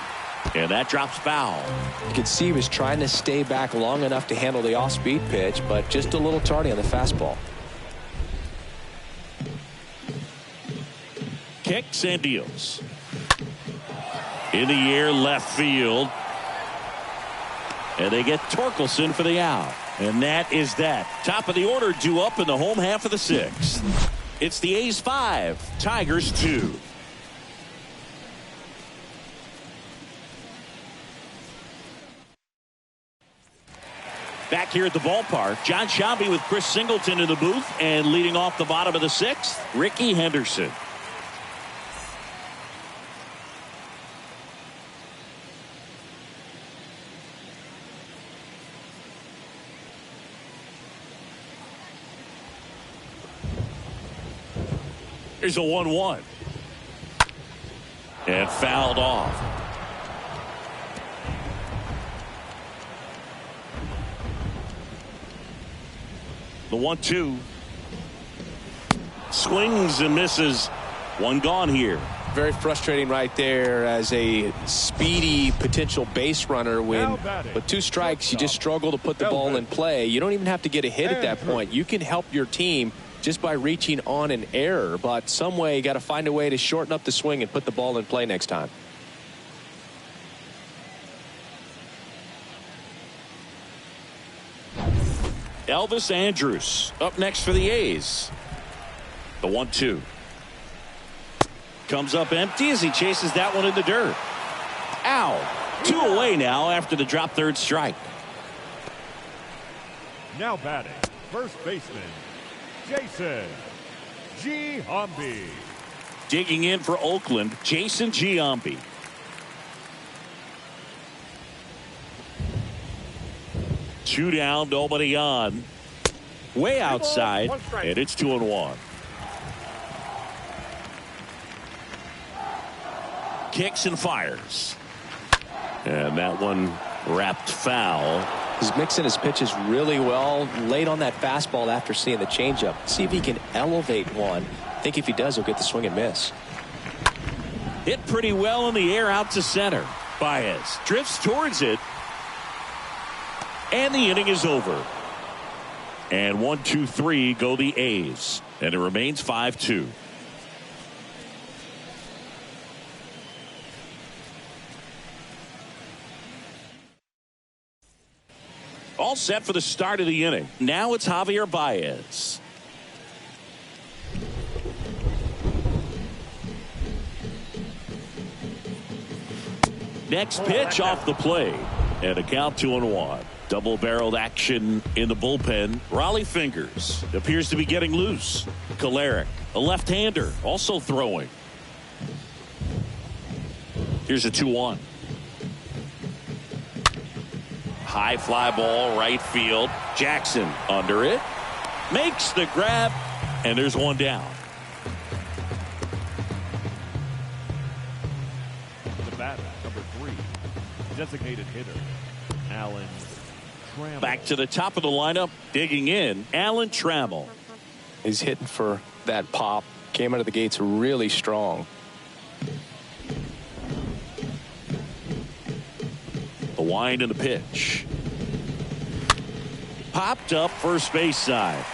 And that drops foul. You could see he was trying to stay back long enough to handle the off-speed pitch, but just a little tardy on the fastball. Kicks and deals. In the air, left field. And they get Torkelson for the out. And that is that. Top of the order due up in the home half of the 6th. It's the A's 5, Tigers 2. Back here at the ballpark, John Sciambi with Chris Singleton in the booth, and leading off the bottom of the 6th, Ricky Henderson. Here's a 1-1. And fouled off. The 1-2. Swings and misses. One gone here. Very frustrating right there as a speedy potential base runner when with 2 strikes you just struggle to put the ball in play. You don't even have to get a hit at that point. You can help your team just by reaching on an error, but some way you got to find a way to shorten up the swing and put the ball in play next time. Elvis Andrus up next for the A's. The 1-2. Comes up empty as he chases that one in the dirt. Ow. 2 away now after the drop third strike. Now batting, first baseman, Jason Giambi. Digging in for Oakland, Jason Giambi. Two down, nobody on. Way outside, and it's 2-1. Kicks and fires. And that one wrapped foul. He's mixing his pitches really well late on that fastball after seeing the changeup. See if he can elevate one. I think if he does, he'll get the swing and miss. Hit pretty well in the air out to center. Baez drifts towards it. And the inning is over. And 1-2-3 go the A's. And it remains 5-2. All set for the start of the inning. Now it's Javier Baez. Next pitch off the plate. And a count 2-1. Double-barreled action in the bullpen. Raleigh fingers appears to be getting loose. Kolarek, a left-hander, also throwing. Here's a 2-1. High fly ball, right field. Jackson under it. Makes the grab, and there's one down. The batter, number 3, designated hitter, Alan Trammell. Back to the top of the lineup, digging in, Alan Trammell. He's hitting for that pop. Came out of the gates really strong. The wind and the pitch. Popped up first base side.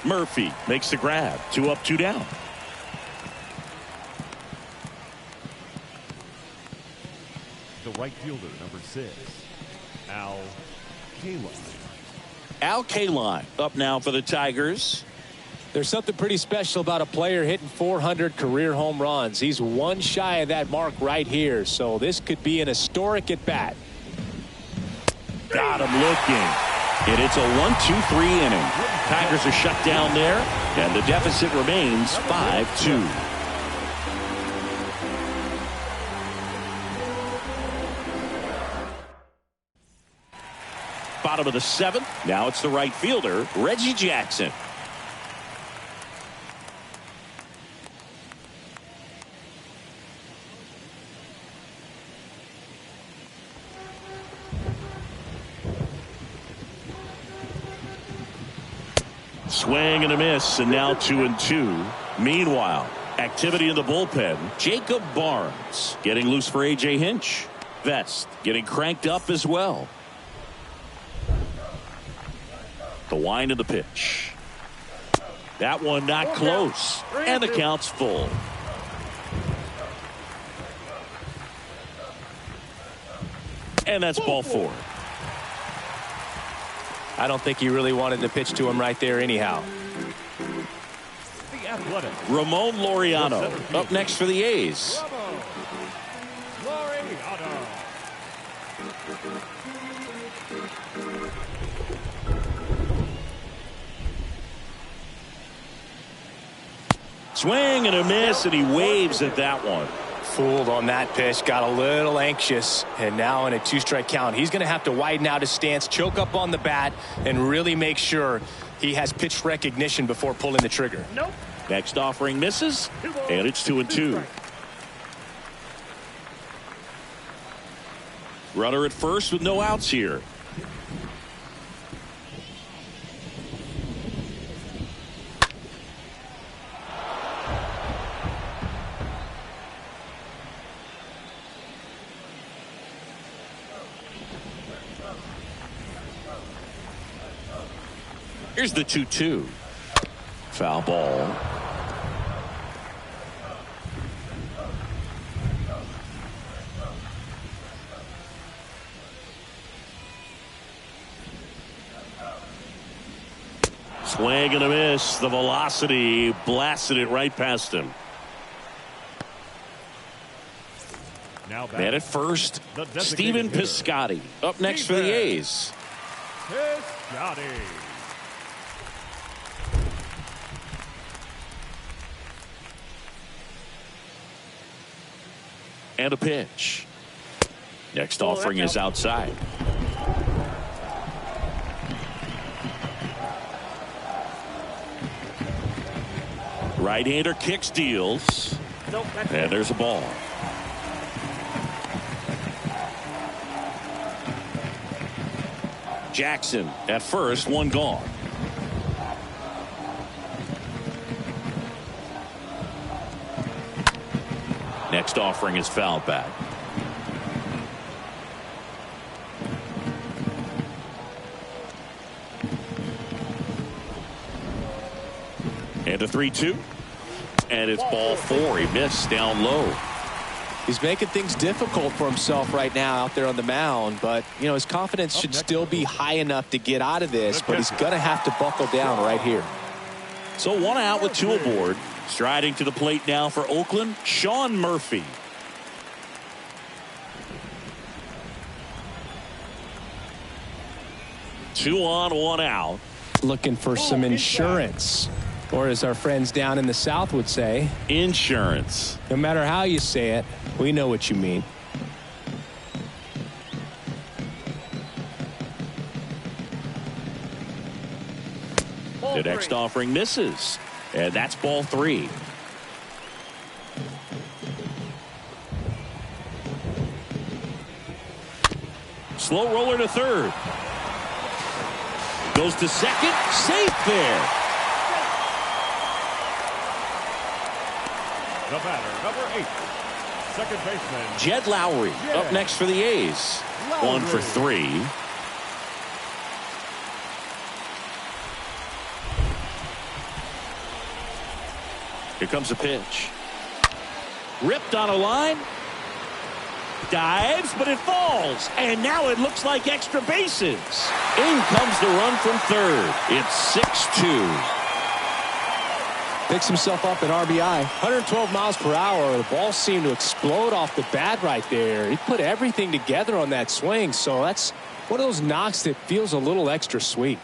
Murphy makes the grab. 2 up, 2 down. The right fielder, number 6, Al Kaline. Al Kaline up now for the Tigers. There's something pretty special about a player hitting 400 career home runs. He's one shy of that mark right here, so this could be an historic at bat. Got him looking. And it's a 1-2-3 inning. Tigers are shut down there, and the deficit remains 5-2. Bottom of the 7th. Now it's the right fielder, Reggie Jackson. Swing and a miss, and now 2-2. Meanwhile, activity in the bullpen. Jacob Barnes getting loose for A.J. Hinch. Vest getting cranked up as well. The wind of the pitch. That one not close, and the count's full. And that's ball 4. I don't think he really wanted to pitch to him right there anyhow. The Athletic. Ramon Laureano up next for the A's. Laureano. Swing and a miss, and he waves at that one. Fooled on that pitch, got a little anxious, and now in a 2-strike count, he's going to have to widen out his stance, choke up on the bat, and really make sure he has pitch recognition before pulling the trigger. Nope. Next offering misses, and it's 2-2. Runner at first with no outs here. Here's the 2-2. Foul ball. Swing and a miss. The velocity blasted it right past him. Now Man at first, Steven Piscotty up next for the A's. Piscotty. And a pitch. Next offering is outside. Right-hander kicks, deals. Nope, And there's a ball. Jackson at first, one gone. Next offering is fouled back. And a 3-2. And it's ball 4. He missed down low. He's making things difficult for himself right now out there on the mound, but you know his confidence should still be high enough to get out of this, but he's gonna have to buckle down right here. So 1 out with 2 aboard. Striding to the plate now for Oakland, Sean Murphy. Two on, 1 out. Looking for some insurance, or as our friends down in the South would say, Insurance. no matter how you say it, we know what you mean. The next offering misses. And that's ball 3. Slow roller to third. Goes to second. Safe there. The batter, number 8, second baseman Jed Lowry up next for the A's. 1 for 3. Here comes a pitch. Ripped on a line. Dives, but it falls. And now it looks like extra bases. In comes the run from third. It's 6-2. Picks himself up an RBI. 112 miles per hour. The ball seemed to explode off the bat right there. He put everything together on that swing. So that's one of those knocks that feels a little extra sweet.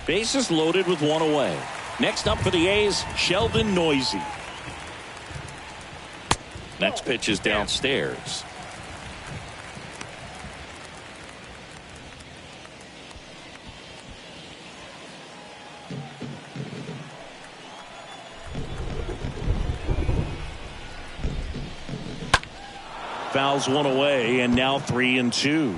Bases loaded with 1 away. Next up for the A's, Sheldon Noisy. Next pitch is downstairs. Fouls 1 away, and now 3-2.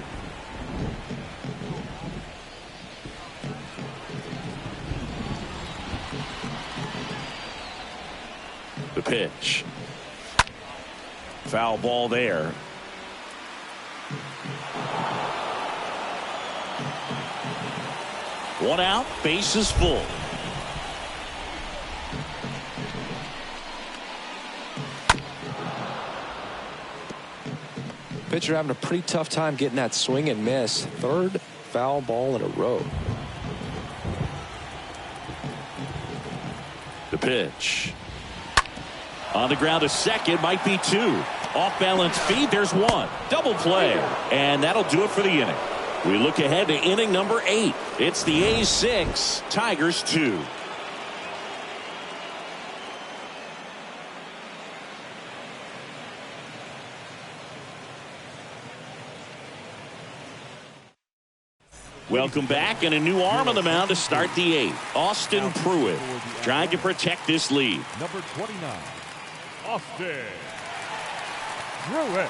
The pitch. Foul ball there. One out, bases full. Pitcher having a pretty tough time getting that swing and miss. Third foul ball in a row. The pitch. On the ground to second, might be 2. Off balance feed, there's 1. Double play. And that'll do it for the inning. We look ahead to inning number 8. It's the A's 6, Tigers 2. Welcome back, and a new arm on the mound to start the 8th. Austin Pruitt trying to protect this lead. Number 29, Austin Pruitt.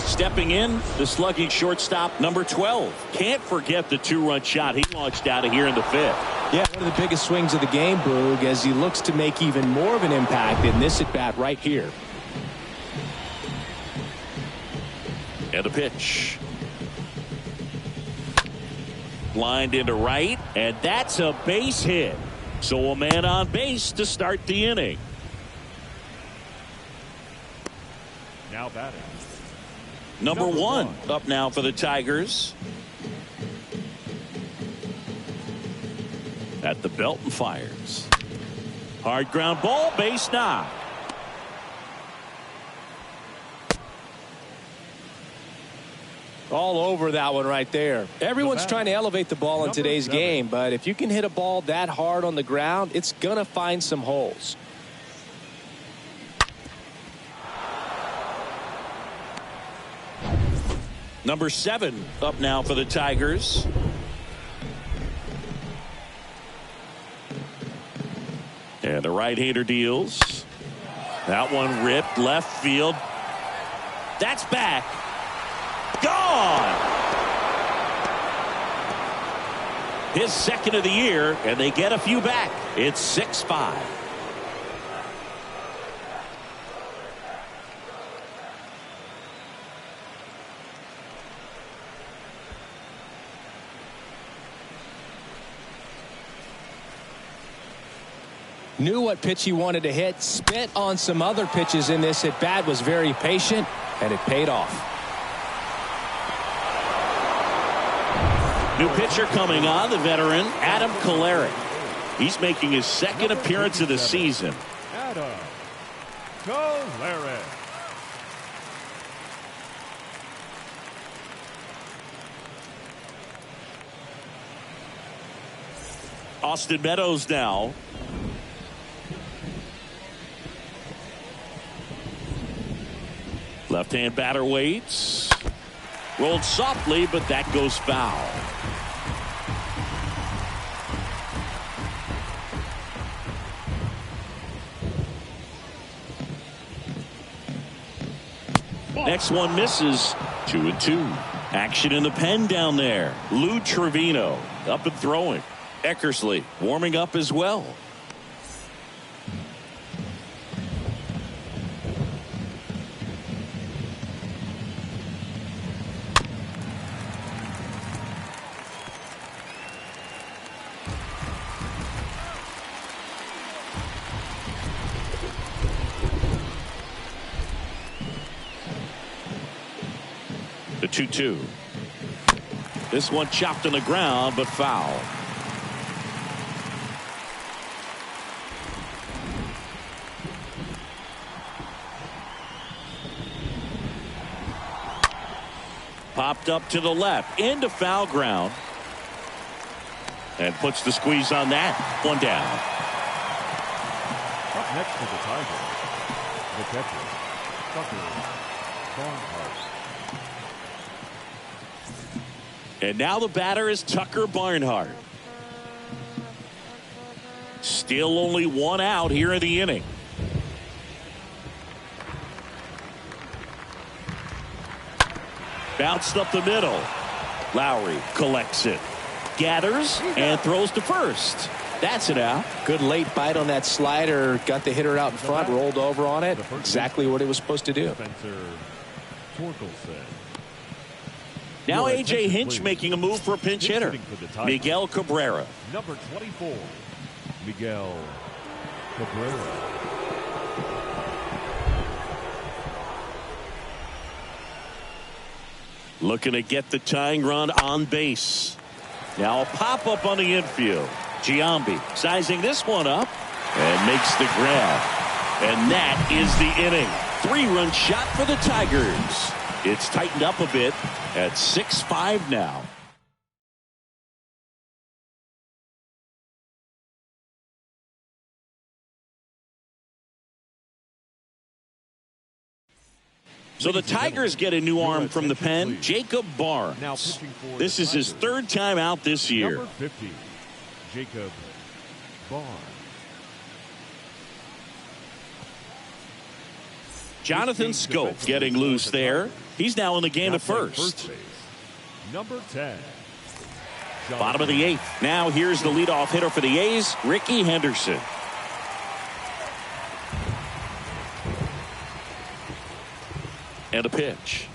Stepping in, the slugging shortstop, number 12. Can't forget the 2-run shot he launched out of here in the 5th. Yeah, one of the biggest swings of the game, Boog, as he looks to make even more of an impact in this at-bat right here. And a pitch. Lined into right, and that's a base hit. So a man on base to start the inning. Now batting. Number 1 up now for the Tigers. At the belt and fires. Hard ground ball, base knock. All over that one right there. Everyone's trying to elevate the ball in today's game, but if you can hit a ball that hard on the ground, it's going to find some holes. Number 7 up now for the Tigers. And the right-hander deals. That one ripped left field. That's back. Gone. His second of the year, and they get a few back. It's 6-5. Knew what pitch he wanted to hit, spit on some other pitches in this at bat, was very patient, and it paid off. New pitcher coming on, the veteran Adam Kolarek. He's making his second appearance of the season. Adam Kolarek. Austin Meadows now. Left-hand batter waits. Rolled softly, but that goes foul. Next one misses. 2-2. Action in the pen down there. Lou Trevino up and throwing. Eckersley warming up as well. The 2-2. This one chopped on the ground, but foul. Popped up to the left into foul ground and puts the squeeze on that. One down. Up next to the Tigers, the catcher, Tucker Barnhart. And now the batter is Tucker Barnhart. Still only one out here in the inning. Bounced up the middle. Lowry collects it. Gathers and throws to first. That's it out. Good late bite on that slider. Got the hitter out in front, rolled over on it. Exactly what it was supposed to do. Spencer Torkelson. Now A.J. Hinch making a move for a pinch hitter. Miguel Cabrera. Number 24, Miguel Cabrera. Looking to get the tying run on base. Now a pop-up on the infield. Giambi sizing this one up and makes the grab. And that is the inning. 3-run shot for the Tigers. It's tightened up a bit at 6-5 now. So the Tigers get a new arm from the pen, Jacob Barnes. This is his third time out this year. Number 50, Jacob Barnes. Jonathan Scope getting loose there. He's now in the game at first. Number 10. Bottom of the 8th. Now here's the leadoff hitter for the A's, Ricky Henderson. And a pitch.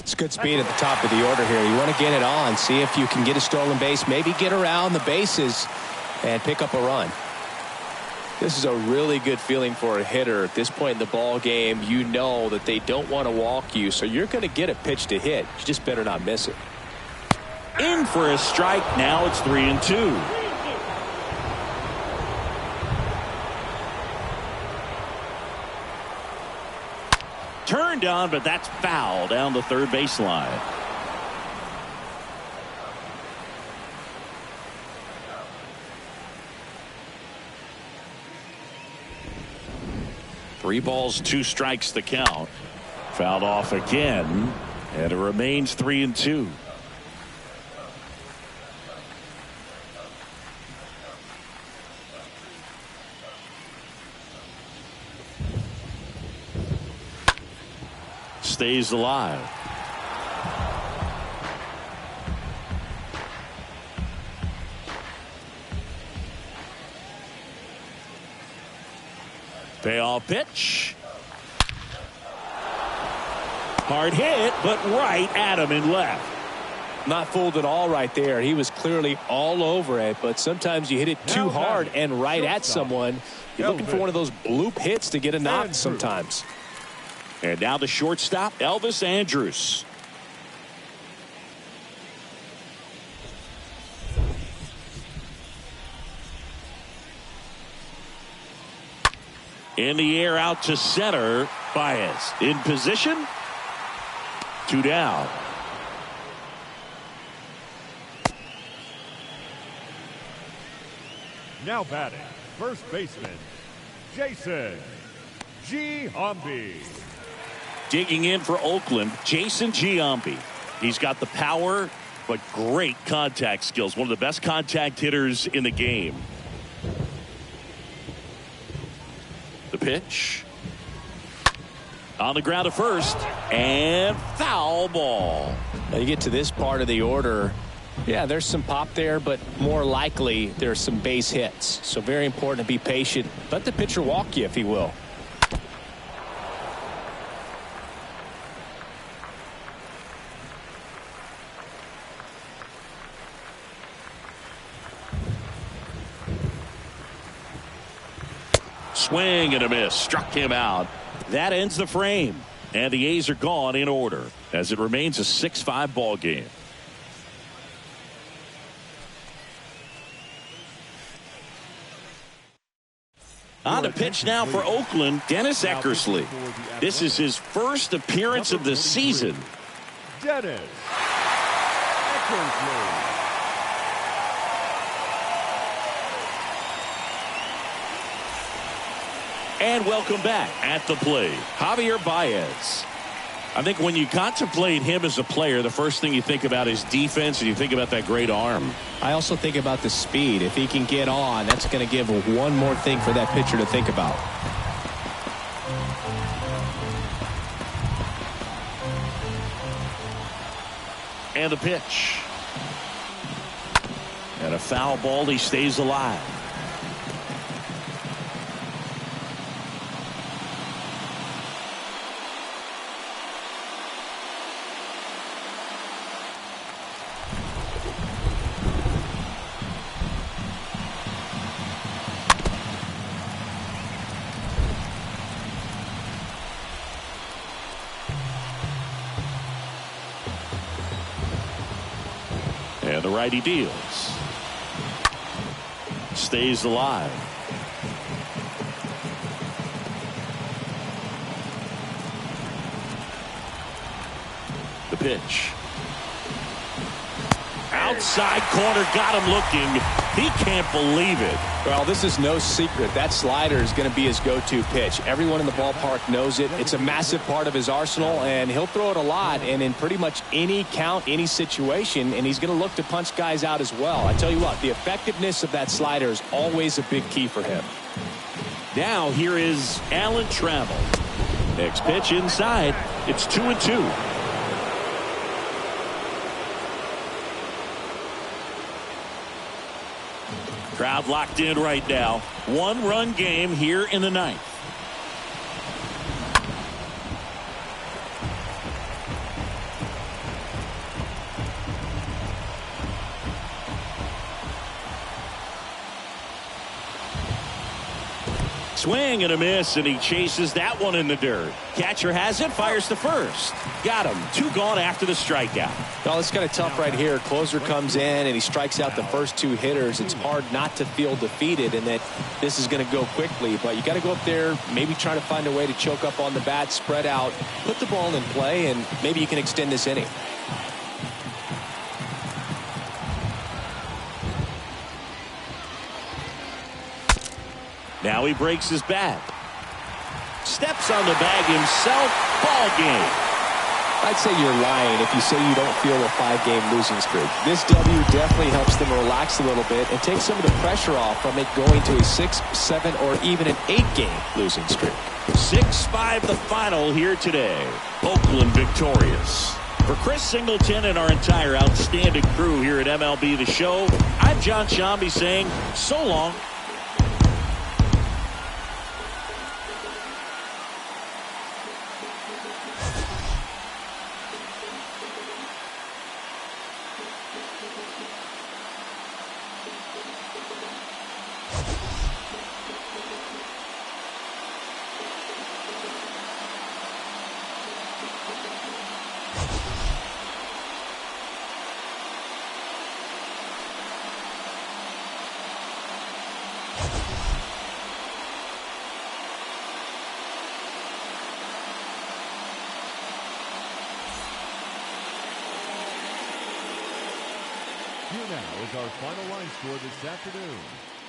It's good speed at the top of the order here. You want to get it on, see if you can get a stolen base, maybe get around the bases and pick up a run. This is a really good feeling for a hitter at this point in the ball game. You know that they don't want to walk you, so you're going to get a pitch to hit. You just better not miss it. In for a strike. Now it's 3-2. Turned on, but that's foul down the third baseline. Three balls, 2 strikes the count. Fouled off again, and it remains 3-2. Stays alive. Payoff pitch. Hard hit, but right at him and left. Not fooled at all right there. He was clearly all over it, but sometimes you hit it too hard and right at someone. You're looking for one of those bloop hits to get a knock sometimes. And now the shortstop, Elvis Andrus. In the air out to center. Baez in position. 2 down. Now batting, first baseman, Jason Giambi. Digging in for Oakland, Jason Giambi. He's got the power, but great contact skills. One of the best contact hitters in the game. The pitch. On the ground to first, and foul ball. Now you get to this part of the order. Yeah, there's some pop there, but more likely there's some base hits. So very important to be patient. Let the pitcher walk you if he will. Swing and a miss. Struck him out. That ends the frame. And the A's are gone in order as it remains a 6-5 ball game. On the pitch now for Oakland, Dennis Eckersley. This is his first appearance of the season. Dennis Eckersley. And welcome back at the plate, Javier Baez. I think when you contemplate him as a player, the first thing you think about is defense, and you think about that great arm. I also think about the speed. If he can get on, that's going to give one more thing for that pitcher to think about. And the pitch. And a foul ball. He stays alive. And the righty deals. Stays alive. The pitch. Outside corner, got him looking. He can't believe it. Well, this is no secret. That slider is going to be his go-to pitch. Everyone in the ballpark knows it. It's a massive part of his arsenal, and he'll throw it a lot and in pretty much any count, any situation, and he's going to look to punch guys out as well. I tell you what, the effectiveness of that slider is always a big key for him. Now here is Alan Trammell. Next pitch inside. It's 2-2. Crowd locked in right now. One-run game here in the ninth. Swing and a miss, and he chases that one in the dirt. Catcher has it, fires to first. Got him. 2 gone after the strikeout. Well, it's kind of tough right here. Closer comes in, and he strikes out the first 2 hitters. It's hard not to feel defeated and that this is going to go quickly. But you got to go up there, maybe try to find a way to choke up on the bat, spread out, put the ball in play, and maybe you can extend this inning. Now he breaks his bat. Steps on the bag himself. Ball game. I'd say you're lying if you say you don't feel a 5-game losing streak. This W definitely helps them relax a little bit and take some of the pressure off from it going to a 6, 7, or even an 8-game losing streak. 6-5 the final here today. Oakland victorious. For Chris Singleton and our entire outstanding crew here at MLB The Show, I'm John Shambi saying so long. Here now is our final line score this afternoon.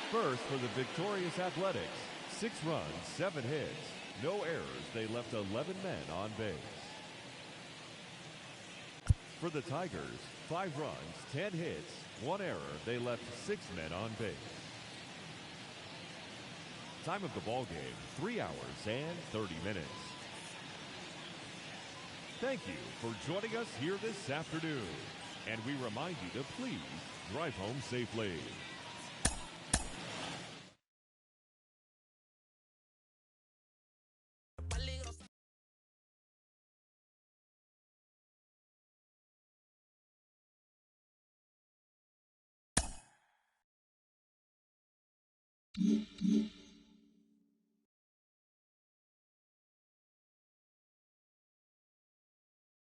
First for the victorious Athletics, 6 runs, 7 hits, no errors. They left 11 men on base. For the Tigers, 5 runs, 10 hits, 1 error. They left 6 men on base. Time of the ball game, 3 hours and 30 minutes. Thank you for joining us here this afternoon. And we remind you to please drive home safely.